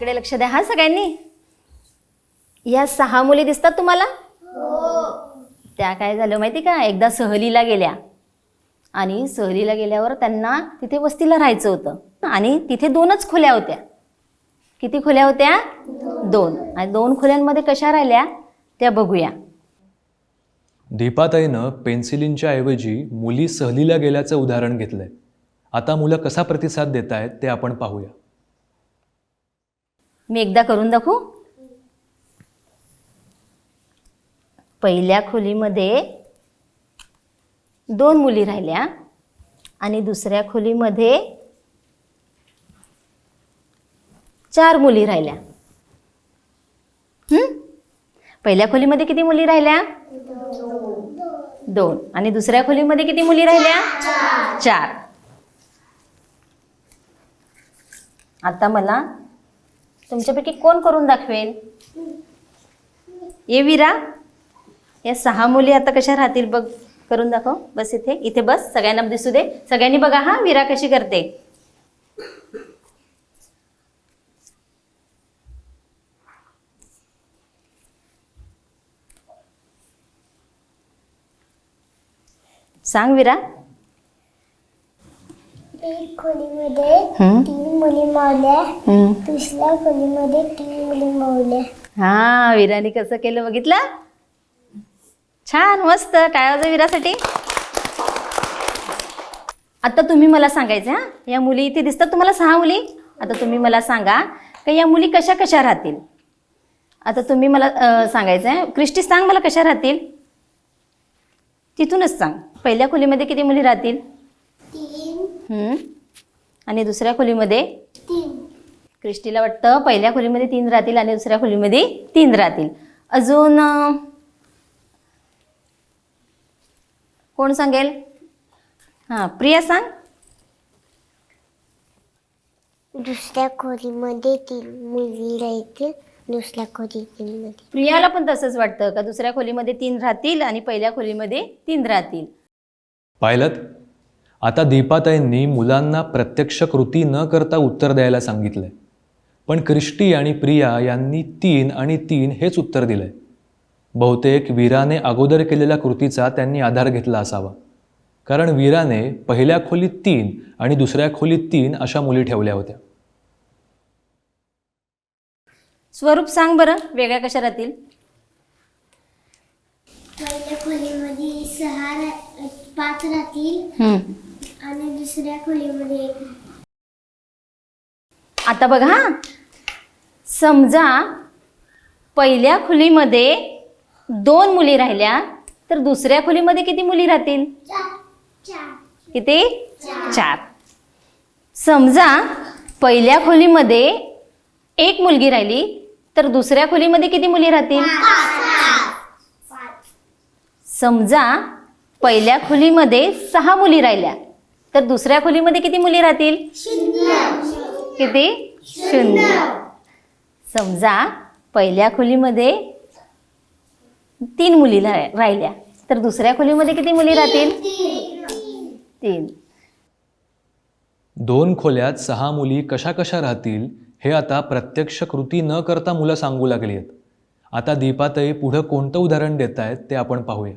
इकडे लक्ष द्या हा सगळ्यांनी. या 6 मुली दिसतात तुम्हाला? त्या काय झालं माहिती का, एकदा सहलीला गेल्या आणि सहलीला गेल्यावर त्यांना तिथे वस्तीला राहायचं होतं आणि तिथे 2च खोल्या होत्या. किती खोल्या होत्या? 2. आणि 2 खोल्यांमध्ये कशा राहिल्या त्या बघूया. दीपाताईनं पेन्सिलींच्या ऐवजी मुली सहलीला गेल्याचं उदाहरण घेतलंय. आता मुलं कसा प्रतिसाद देत आहेत ते आपण पाहूया. मी एकदा करून दाखवू. पहिल्या खोलीमध्ये 2 मुली राहिल्या आणि दुसऱ्या खोलीमध्ये 4 मुली राहिल्या. पहिल्या खोलीमध्ये किती मुली राहिल्या? 2. आणि दुसऱ्या खोलीमध्ये किती मुली राहिल्या? 4. आता मला तुमच्यापैकी कोण करून दाखवेल? ये वीरा, या 6 मुली आता कशा राहतील बघ, करून दाखव. बस इथे, इथे बस, सगळ्यांना दिसू दे. सगळ्यांनी बघा हा वीरा कशी करते. सांग वीरा. एक खोलीमध्ये 3 मुली मावल्या, दुसऱ्या खोलीमध्ये 3 मुली मावल्या. हा, वीराने कसं केलं बघितलं? छान, मस्त. टाळ्या वाजवा वीरासाठी. आता तुम्ही मला सांगायचं हा, या मुली इथे दिसतात तुम्हाला 6 मुली. आता तुम्ही मला सांगा की या मुली कशा कशा राहतील. आता तुम्ही मला सांगायचं आहे. क्रिस्टी सांग मला कशा राहतील. तिथूनच सांग. पहिल्या खोलीमध्ये किती मुली राहतील? 3. आणि दुसऱ्या खोलीमध्ये? 3. क्रिस्टीला वाटतं पहिल्या खोलीमध्ये 3 राहतील आणि दुसऱ्या खोलीमध्ये 3 राहतील. अजून कोण सांगेल? हां, प्रिया सांग. दुसऱ्या खोलीमध्ये 3 मुली राहतील, दुसऱ्या खोलीमध्ये. प्रियाला पण तसंच वाटतं का दुसऱ्या खोलीमध्ये 3 राहतील आणि पहिल्या खोलीमध्ये 3 राहतील. पाहिलं? आता दीपाताईंनी मुलांना प्रत्यक्ष कृती न करता उत्तर द्यायला सांगितलंय. पण क्रिस्टी आणि प्रिया यांनी 3 आणि 3 हेच उत्तर दिलंय. बहुतेक वीराने अगोदर केलेल्या कृतीचा त्यांनी आधार घेतला असावा. कारण वीराने पहिल्या खोलीत 3 आणि दुसऱ्या खोलीत 3 अशा मुली ठेवल्या होत्या. स्वरूप सांग बरं, वेगळ्या कशा राहतील? पहिल्या खोलीमध्ये 5 राहतील आणि दुसऱ्या खोलीमध्ये 1. आता बघा हा, समजा पहिल्या खोलीमध्ये 2 मुली राहिल्या तर दुसऱ्या खोलीमध्ये किती मुली राहतील? 4. किती? 4. समजा पहिल्या खोलीमध्ये 1 मुलगी राहिली तर दुसऱ्या खोलीमध्ये किती मुली राहतील? 5. समजा पहिल्या खोलीमध्ये 6 मुली राहिल्या तर दुसऱ्या खोलीमध्ये किती मुली राहतील? 0. किती? 0. समजा पहिल्या खोलीमध्ये 3 मुली राहिल्या तर दुसऱ्या खोलीमध्ये किती मुली राहतील? 3. 2 खोल्यात 6 मुली कशा कशा राहतील हे आता प्रत्यक्ष कृती न करता मुलं सांगू लागली आहेत. आता दीपाताई पुढं कोणतं उदाहरण देत आहेत ते आपण पाहूया.